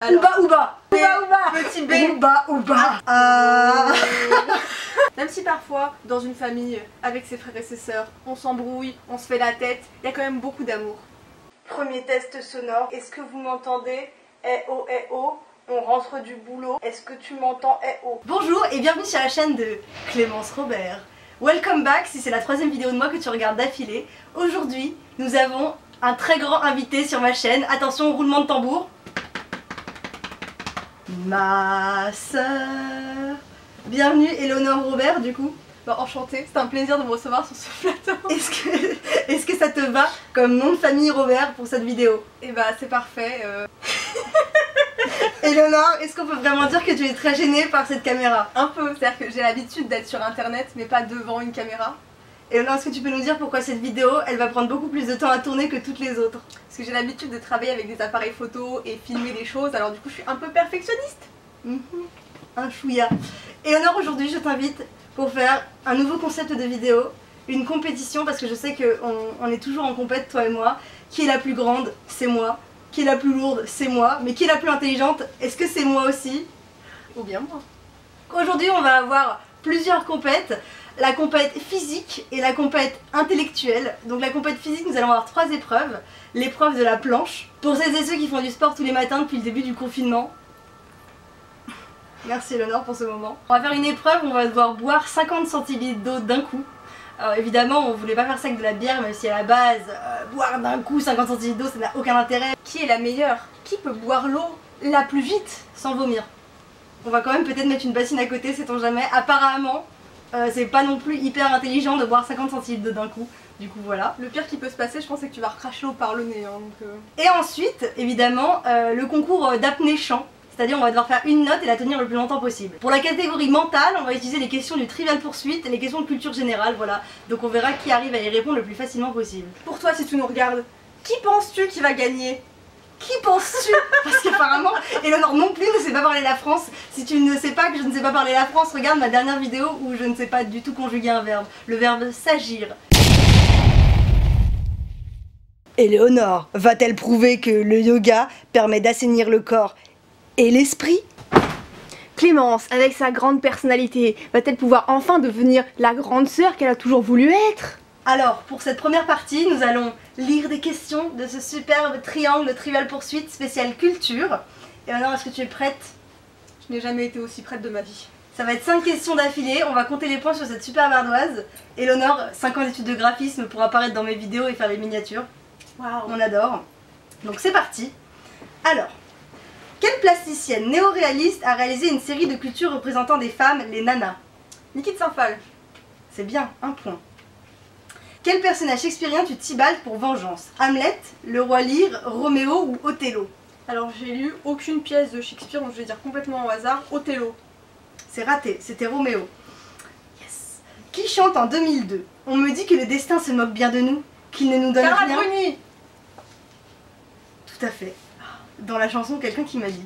Alors, Ouba. Petit B. Ouba. Même si parfois, dans une famille, avec ses frères et ses sœurs, on s'embrouille, on se fait la tête, il y a quand même beaucoup d'amour. Premier test sonore. Est-ce que vous m'entendez? Eh oh, on rentre du boulot. Est-ce que tu m'entends? Eh oh. Bonjour et bienvenue sur la chaîne de Clémence Robert. Welcome back si c'est la troisième vidéo de moi que tu regardes d'affilée. Aujourd'hui, nous avons un très grand invité sur ma chaîne. Attention, roulement de tambour. Ma sœur. Bienvenue Eleonore Robert du coup. Bah, enchantée, c'est un plaisir de me recevoir sur ce plateau. Est-ce que ça te va comme nom de famille Robert pour cette vidéo? Et bah c'est parfait. Eleonore, est-ce qu'on peut vraiment dire que tu es très gênée par cette caméra? Un peu, c'est-à-dire que j'ai l'habitude d'être sur internet mais pas devant une caméra. Eleonore, est-ce que tu peux nous dire pourquoi cette vidéo, elle va prendre beaucoup plus de temps à tourner que toutes les autres? Parce que j'ai l'habitude de travailler avec des appareils photo et filmer des choses, alors du coup je suis un peu perfectionniste. Un chouïa. Eleonore, aujourd'hui je t'invite pour faire un nouveau concept de vidéo, une compétition, parce que je sais qu'on est toujours en compète, toi et moi. Qui est la plus grande? C'est moi. Qui est la plus lourde? C'est moi. Mais qui est la plus intelligente? Est-ce que c'est moi aussi? Ou bien moi. Aujourd'hui on va avoir plusieurs compètes. La compète physique et la compète intellectuelle. Donc la compète physique, nous allons avoir 3 épreuves. L'épreuve de la planche, pour celles et ceux qui font du sport tous les matins depuis le début du confinement. Merci Eleonore pour ce moment. On va faire une épreuve où on va devoir boire 50 centilitres d'eau d'un coup. Alors évidemment on voulait pas faire ça avec de la bière, même si à la base, boire d'un coup 50 centilitres d'eau ça n'a aucun intérêt. Qui est la meilleure? Qui peut boire l'eau la plus vite sans vomir? On va quand même peut-être mettre une bassine à côté, sait-on jamais. Apparemment, c'est pas non plus hyper intelligent de boire 50 centilitres d'eau d'un coup. Du coup voilà. Le pire qui peut se passer, je pense, c'est que tu vas recracher l'eau par le nez. Hein, donc, Et ensuite, évidemment, le concours d'apnée-chant. C'est-à-dire on va devoir faire une note et la tenir le plus longtemps possible. Pour la catégorie mentale, on va utiliser les questions du Trivial Pursuit et les questions de culture générale, voilà. Donc on verra qui arrive à y répondre le plus facilement possible. Pour toi, si tu nous regardes, qui penses-tu qui va gagner? Qui penses-tu? Parce qu'apparemment, Eleonore non plus ne sait pas parler la France. Si tu ne sais pas que je ne sais pas parler la France, regarde ma dernière vidéo où je ne sais pas du tout conjuguer un verbe. Le verbe s'agir. Eleonore va-t-elle prouver que le yoga permet d'assainir le corps et l'esprit? Clémence, avec sa grande personnalité, va-t-elle pouvoir enfin devenir la grande sœur qu'elle a toujours voulu être? Alors, pour cette première partie, nous allons lire des questions de ce superbe triangle de Trivial Pursuit spécial culture. Eleonore, est-ce que tu es prête? Je n'ai jamais été aussi prête de ma vie. Ça va être 5 questions d'affilée, on va compter les points sur cette superbe ardoise. Eleonore, 5 ans d'études de graphisme pour apparaître dans mes vidéos et faire les miniatures. Waouh. On adore. Donc c'est parti. Alors, quelle plasticienne néo-réaliste a réalisé une série de cultures représentant des femmes, les nanas? Niki de Saint-Phal. C'est bien, 1 point. Quel personnage shakespearien tu Tybalt pour vengeance? Hamlet, le roi Lear, Roméo ou Othello? Alors j'ai lu aucune pièce de Shakespeare, donc je vais dire complètement au hasard, Othello. C'est raté, c'était Roméo. Yes. Qui chante en 2002? On me dit que le destin se moque bien de nous, qu'il ne nous donne Cara rien. Bruni. Tout à fait. Dans la chanson, quelqu'un qui m'a dit.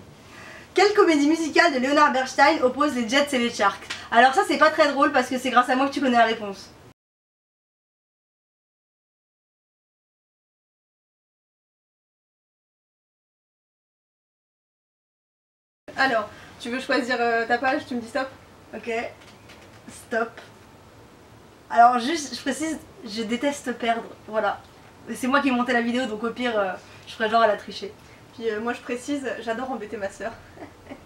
Quelle comédie musicale de Leonard Bernstein oppose les Jets et les Sharks? Alors ça c'est pas très drôle parce que c'est grâce à moi que tu connais la réponse. Alors, tu veux choisir ta page, tu me dis stop? Ok. Stop. Alors juste, je précise, je déteste perdre, voilà. C'est moi qui ai monté la vidéo, donc au pire, je ferai genre à la tricher. Puis moi je précise, j'adore embêter ma sœur.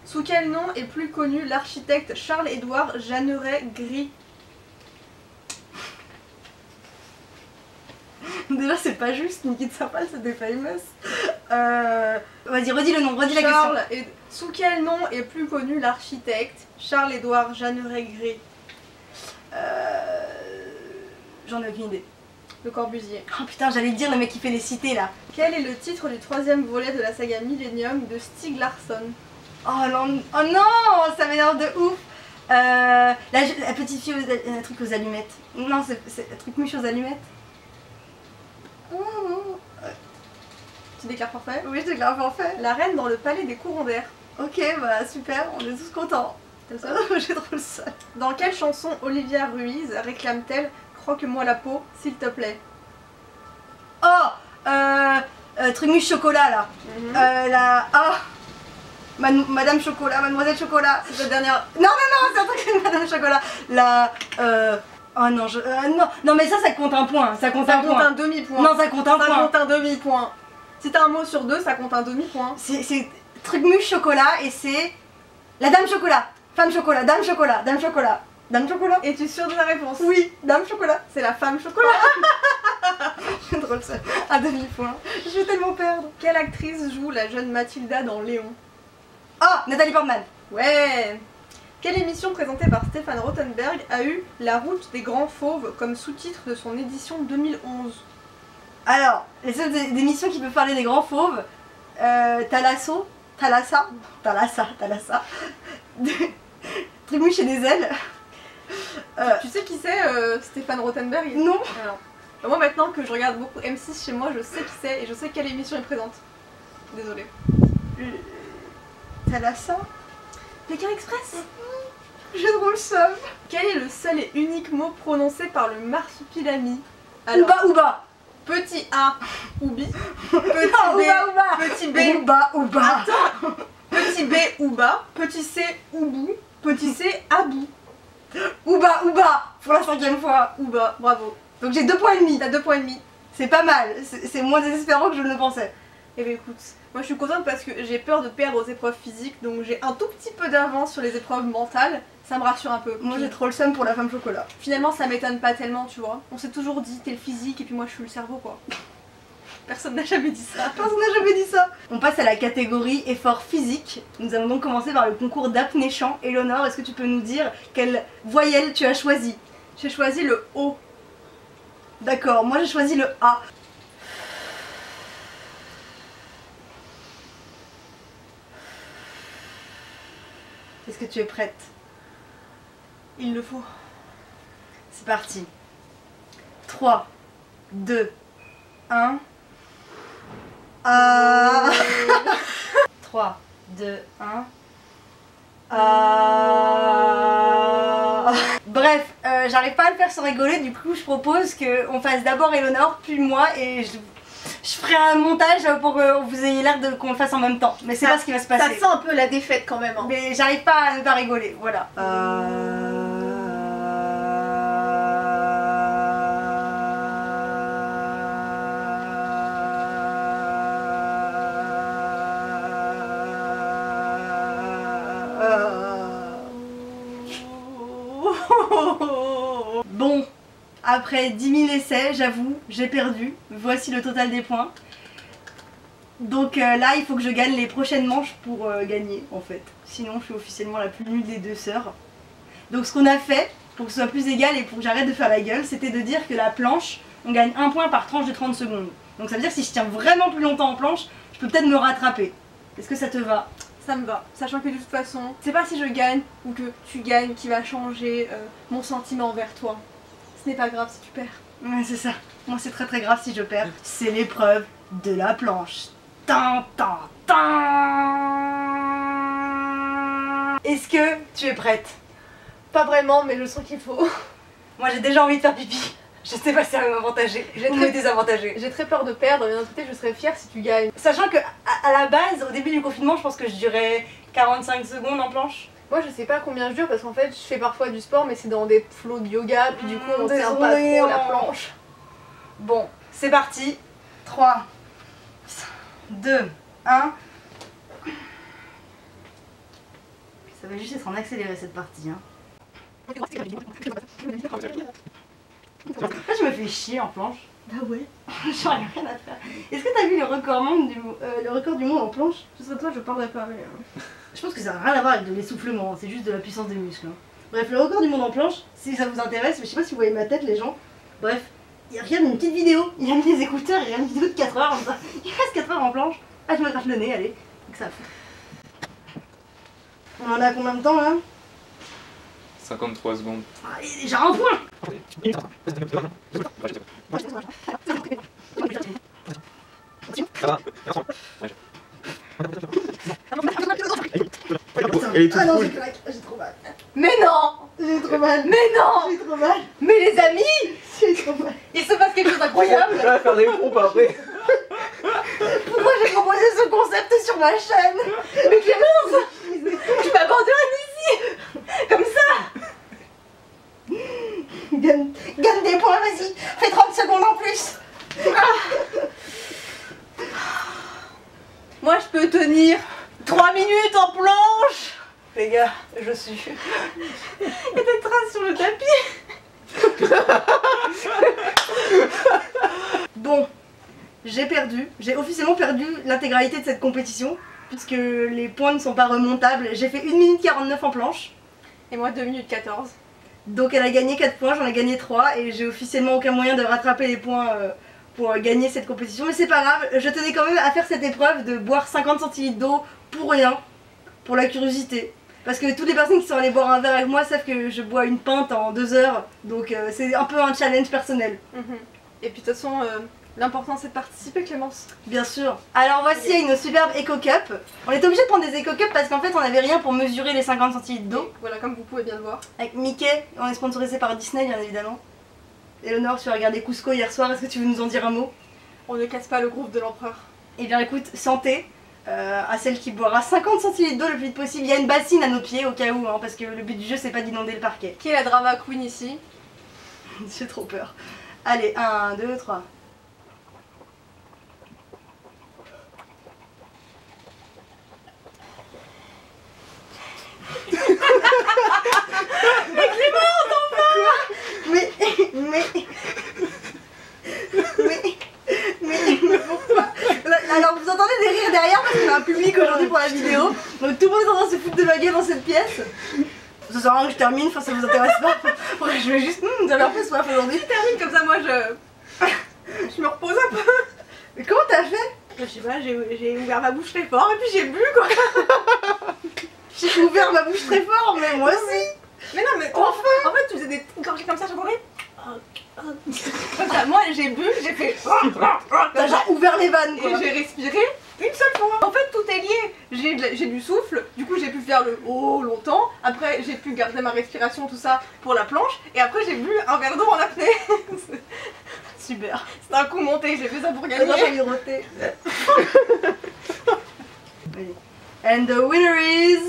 Sous quel nom est plus connu l'architecte Charles-Édouard Jeanneret-Gris? Déjà c'est pas juste, Niki de Saint-Phal c'était famous. Vas-y, redis le nom, redis la question. Sous quel nom est plus connu l'architecte Charles-Édouard Jeanneret-Gris? J'en ai aucune idée. Le Corbusier. Oh putain, j'allais le dire, le mec qui fait les cités là. Quel est le titre du 3e volet de la saga Millennium de Stieg Larsson? Oh non, oh non, ça m'énerve de ouf. La petite fille un truc aux allumettes. Non, c'est un truc mouche aux allumettes. Tu déclares forfait? Oui, je déclare forfait. La reine dans le palais des courants d'air. Ok, bah super, on est tous contents. T'aimes ça? J'ai trop le seum. Dans quelle chanson Olivia Ruiz réclame-t-elle croque-moi la peau, s'il te plaît? Oh, truc mouche chocolat là. La. Oh, Madame Chocolat, Mademoiselle Chocolat. C'est ta dernière. Non, c'est un truc de Madame Chocolat. Oh non, non, mais ça compte un point. Ça compte un demi-point. Non, ça compte un point. Ça compte un demi-point. Si t'as un mot sur 2, ça compte un demi-point. C'est truc mouche chocolat et c'est la Dame Chocolat. Femme Chocolat, Dame Chocolat, Dame Chocolat. Dame Chocolat. Es-tu sûre de la réponse? Oui, Dame Chocolat. C'est la femme chocolat. C'est drôle ça. Un demi-point. Je vais tellement perdre. Quelle actrice joue la jeune Mathilda dans Léon? Oh, Nathalie Portman. Ouais. Quelle émission présentée par Stéphane Rothenberg a eu La route des grands fauves comme sous-titre de son édition 2011? Alors, les seules émissions qui peuvent parler des grands fauves, Thalassa. Trimouche et des ailes. Tu sais qui c'est Stéphane Rothenberg? Non. Alors, moi maintenant que je regarde beaucoup M6 chez moi, je sais qui c'est et je sais quelle émission il présente. Désolée. Thalassa. Pékin Express. J'ai trop le seum. Quel est le seul et unique mot prononcé par le marsupilami? Ouba. Petit A, oubi. Petit B, Ouba. Attends. Petit B, ouba. Petit C, oubou. Petit C, abou. Ouba. Pour la 5e fois. Ouba, bravo. Donc j'ai 2 points et demi. T'as 2 points et demi. C'est pas mal. C'est moins désespérant que je ne le pensais. Eh bien écoute, moi je suis contente parce que j'ai peur de perdre aux épreuves physiques, donc j'ai un tout petit peu d'avance sur les épreuves mentales, ça me rassure un peu. Moi j'ai trop le seum pour la femme chocolat. Finalement ça m'étonne pas tellement, tu vois. On s'est toujours dit t'es le physique et puis moi je suis le cerveau quoi. Personne n'a jamais dit ça. Personne n'a jamais dit ça. On passe à la catégorie effort physique. Nous allons donc commencer par le concours d'apnée-chant. Eleonore, est-ce que tu peux nous dire quelle voyelle tu as choisi? J'ai choisi le O. D'accord, moi j'ai choisi le A. Est-ce que tu es prête? Il le faut. C'est parti. 3, 2, 1. 3, 2, 1. Bref, j'arrive pas à le faire sans rigoler, du coup je propose qu'on fasse d'abord Eleonore, puis moi, et je ferai un montage pour que vous ayez l'air qu'on le fasse en même temps. Mais c'est pas ce qui va se passer. Ça sent un peu la défaite quand même. Hein. Mais j'arrive pas à ne pas rigoler, voilà. Bon, après 10 000 essais, j'avoue, j'ai perdu. Voici le total des points. Donc là, il faut que je gagne les prochaines manches pour gagner, en fait. Sinon, je suis officiellement la plus nulle des deux sœurs. Donc ce qu'on a fait, pour que ce soit plus égal et pour que j'arrête de faire la gueule, c'était de dire que la planche, on gagne 1 point par tranche de 30 secondes. Donc ça veut dire que si je tiens vraiment plus longtemps en planche, je peux peut-être me rattraper. Est-ce que ça te va? Ça me va, sachant que de toute façon, c'est pas si je gagne ou que tu gagnes qui va changer mon sentiment envers toi. Ce n'est pas grave si tu perds. Ouais, c'est ça. Moi, c'est très grave si je perds. C'est l'épreuve de la planche. Tan, tan, tan. Est-ce que tu es prête? Pas vraiment, mais je sens qu'il faut. Moi, j'ai déjà envie de faire pipi. Je sais pas si ça va m'avantager. J'ai très désavantagé. J'ai très peur de perdre, mais d'un côté, je serais fière si tu gagnes. Sachant que à la base, au début du confinement, je pense que je durais 45 secondes en planche. Moi, je sais pas combien je dure parce qu'en fait, je fais parfois du sport, mais c'est dans des flots de yoga, puis du coup, on tient pas trop la planche. Bon, c'est parti. 3, 2, 1. Ça va juste être en accéléré cette partie. Hein. Là, je me fais chier en planche. Bah ouais. J'en ai rien à faire. Est-ce que t'as vu le record du monde en planche? Ce serait toi, je parlerais pas. Mais Je pense que ça n'a rien à voir avec de l'essoufflement, c'est juste de la puissance des muscles. Hein. Bref, le record du monde en planche, si ça vous intéresse, mais je sais pas si vous voyez ma tête les gens. Bref, il regarde une petite vidéo, il a mis des écouteurs, il regarde une vidéo de 4 heures comme ça. Il reste 4 heures en planche. Ah, je me gratte le nez, allez. Donc ça fout. On en a combien de temps là? 53 secondes. Ah, il est déjà un point. Elle est toute Ah non, rouge. j'ai trop mal. Mais non! J'ai trop mal. Mais non! J'ai trop mal. Mais les amis! J'ai trop mal. Il se passe quelque chose d'incroyable! Elle va faire des pompes après. Pourquoi j'ai proposé ce concept sur ma chaîne? Mais Clémence! 3 minutes en planche. Les gars, je suis... Il y a des traces sur le tapis. Bon, j'ai perdu. J'ai officiellement perdu l'intégralité de cette compétition. Puisque les points ne sont pas remontables. J'ai fait 1 minute 49 en planche. Et moi 2 minutes 14. Donc elle a gagné 4 points, j'en ai gagné 3. Et j'ai officiellement aucun moyen de rattraper les points pour gagner cette compétition. Mais c'est pas grave, je tenais quand même à faire cette épreuve de boire 50 centilitres d'eau pour rien. Pour la curiosité. Parce que toutes les personnes qui sont allées boire un verre avec moi savent que je bois une pinte en 2 heures. Donc c'est un peu un challenge personnel. Et puis de toute façon, l'important c'est de participer, Clémence. Bien sûr. Alors voici une superbe Eco Cup. On est obligé de prendre des Eco Cups parce qu'en fait on n'avait rien pour mesurer les 50 centilitres d'eau. Voilà, comme vous pouvez bien le voir. Avec Mickey, on est sponsorisé par Disney bien évidemment. Eleonore, tu as regardé Cusco hier soir, est-ce que tu veux nous en dire un mot? On ne casse pas le groupe de l'empereur. Eh bien écoute, santé à celle qui boira 50 centilitres d'eau le plus vite possible. Il y a une bassine à nos pieds au cas où, hein, parce que le but du jeu c'est pas d'inonder le parquet. Qui est la drama queen ici? J'ai trop peur. Allez, 1, 2, 3. Mais pourquoi? Alors vous entendez des rires derrière parce qu'on a un public aujourd'hui pour la vidéo. Donc tout le monde est en train de se foutre de ma gueule dans cette pièce. Ça sert à rien que je termine, enfin ça vous intéresse pas. Je vais juste... vous avez un peu soif aujourd'hui. Je termine comme ça, moi je me repose un peu. Mais comment t'as fait? Je sais pas, j'ai ouvert ma bouche très fort et puis j'ai bu quoi. J'ai ouvert ma bouche très fort, mais moi aussi. Mais non, mais Enfin. en fait tu faisais des gorgées comme ça, j'ai compris. Comme ça, moi j'ai bu, j'ai fait... T'as genre ouvert les vannes quoi. Et j'ai respiré une seule fois. En fait tout est lié. J'ai du souffle, du coup j'ai pu faire le oh longtemps. Après j'ai pu garder ma respiration, tout ça pour la planche. Et après j'ai bu un verre d'eau en apnée. Super. C'est un coup monté, j'ai fait ça pour J'ai gagner. envie de roter. And the winner is...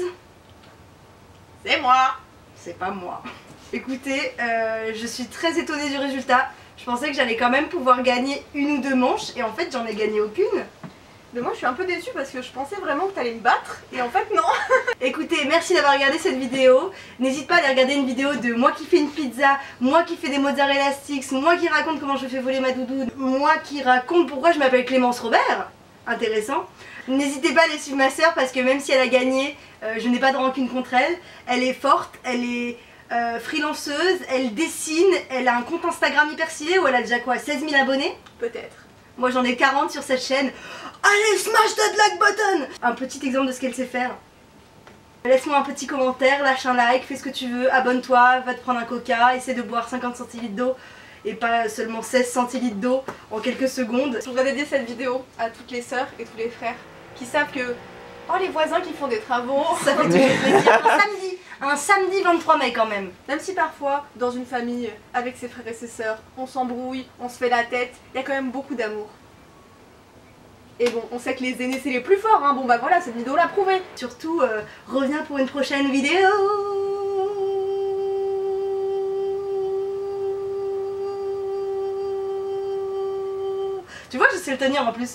C'est moi. C'est pas moi. Écoutez, je suis très étonnée du résultat. Je pensais que j'allais quand même pouvoir gagner 1 ou 2 manches et en fait j'en ai gagné aucune. Mais moi je suis un peu déçue parce que je pensais vraiment que t'allais me battre et en fait non. Écoutez, merci d'avoir regardé cette vidéo. N'hésite pas à aller regarder une vidéo de moi qui fais une pizza, moi qui fais des mozzarella sticks, moi qui raconte comment je fais voler ma doudoune, moi qui raconte pourquoi je m'appelle Clémence Robert. Intéressant. N'hésitez pas à aller suivre ma soeur parce que même si elle a gagné, je n'ai pas de rancune contre elle. Elle est forte, elle est freelanceuse, elle dessine, elle a un compte Instagram hyper stylé où elle a déjà quoi, 16 000 abonnés? Peut-être. Moi j'en ai 40 sur cette chaîne. Allez, smash that like button! Un petit exemple de ce qu'elle sait faire. Laisse-moi un petit commentaire, lâche un like, fais ce que tu veux, abonne-toi, va te prendre un coca, essaie de boire 50 centilitres d'eau et pas seulement 16 centilitres d'eau en quelques secondes. Je voudrais dédier cette vidéo à toutes les sœurs et tous les frères qui savent que oh les voisins qui font des travaux. Ça fait toujours plaisir. Un samedi 23 mai quand même. Même si parfois dans une famille avec ses frères et ses sœurs on s'embrouille, on se fait la tête, il y a quand même beaucoup d'amour. Et bon, on sait que les aînés c'est les plus forts, hein. Bon bah voilà, cette vidéo l'a prouvé. Surtout, reviens pour une prochaine vidéo. Tu vois, je sais le tenir en plus.